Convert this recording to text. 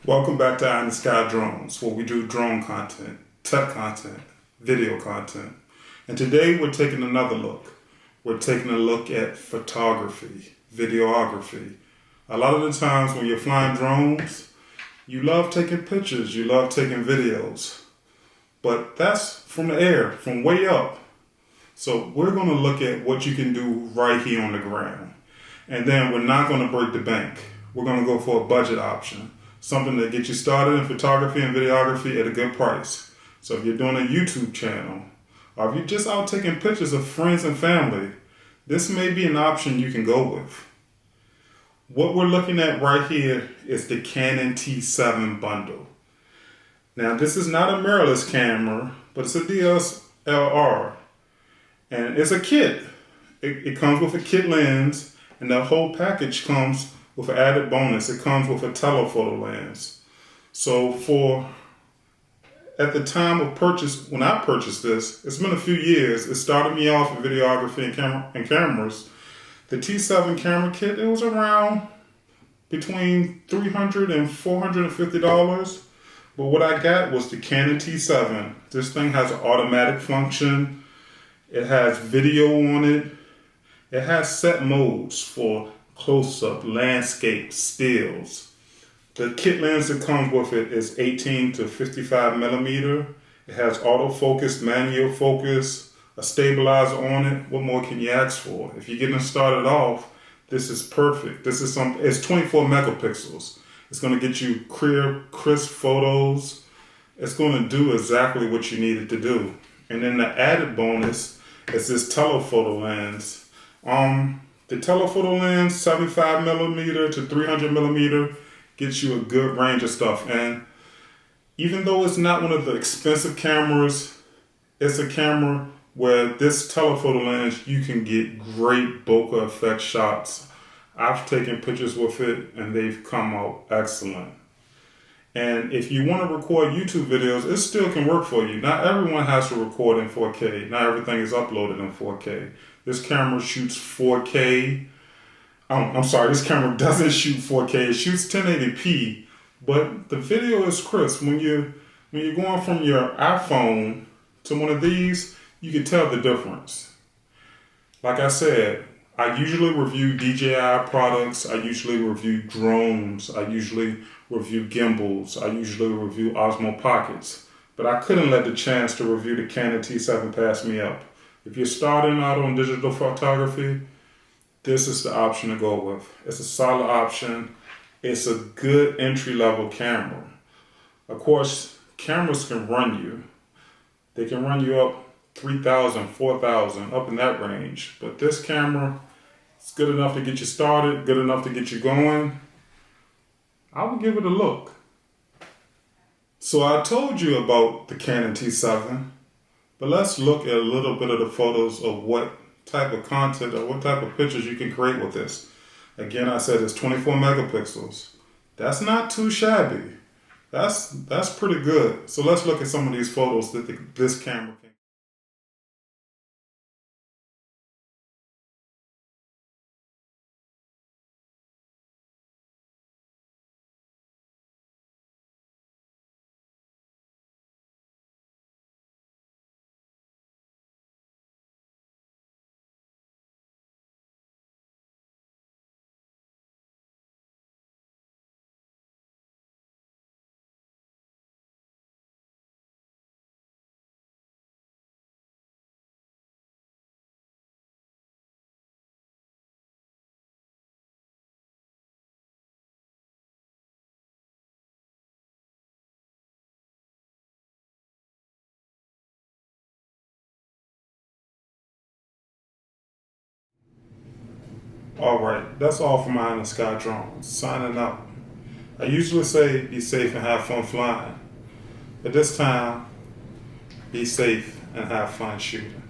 Welcome back to Eye in the Sky Drones, where we do drone content, tech content, video content. And today we're taking another look. We're taking a look at photography, videography. A lot of the times when you're flying drones, you love taking pictures, you love taking videos. But that's from the air, from way up. So we're going to look at what you can do right here on the ground. And then we're not going to break the bank. We're going to go for a budget option. Something that gets you started in photography and videography at a good price. So if you're doing a YouTube channel, or if you're just out taking pictures of friends and family, this may be an option you can go with. What we're looking at right here is the Canon T7 Bundle. Now this is not a mirrorless camera, but it's a DSLR. And it's a kit. It comes with a kit lens, and the whole package comes with an added bonus. It comes with a telephoto lens. So at the time of purchase, when I purchased this, it's been a few years. It started me off in videography and cameras. The T7 camera kit, it was around between $300 and $450. But what I got was the Canon T7. This thing has an automatic function. It has video on it. It has set modes for close-up, landscape, stills. The kit lens that comes with it is 18 to 55 millimeter. It has autofocus, manual focus, a stabilizer on it. What more can you ask for? If you're getting started off, this is perfect. It's 24 megapixels. It's going to get you clear, crisp photos. It's going to do exactly what you need it to do. And then the added bonus is this telephoto lens. The telephoto lens, 75 millimeter to 300 millimeter, gets you a good range of stuff. And even though it's not one of the expensive cameras, it's a camera where this telephoto lens, you can get great bokeh effect shots. I've taken pictures with it and they've come out excellent. And if you want to record YouTube videos, it still can work for you. Not everyone has to record in 4K. Not everything is uploaded in 4K. This camera shoots 4K. This camera doesn't shoot 4K. It shoots 1080p, but the video is crisp. When you're going from your iPhone to one of these, you can tell the difference. Like I said, I usually review DJI products. I usually review drones. I usually review gimbals. I usually review Osmo Pockets. But I couldn't let the chance to review the Canon T7 pass me up. If you're starting out on digital photography, this is the option to go with. It's a solid option. It's a good entry-level camera. Of course, cameras can run you. They can run you up $3,000, $4,000, up in that range. But this camera, it's good enough to get you started, good enough to get you going. I would give it a look. So I told you about the Canon T7, but let's look at a little bit of the photos of what type of content or what type of pictures you can create with this. Again, I said it's 24 megapixels. That's not too shabby. That's pretty good. So let's look at some of these photos that this camera can. Alright, that's all from Eye in the Sky Drones. Signing out. I usually say be safe and have fun flying. But this time, be safe and have fun shooting.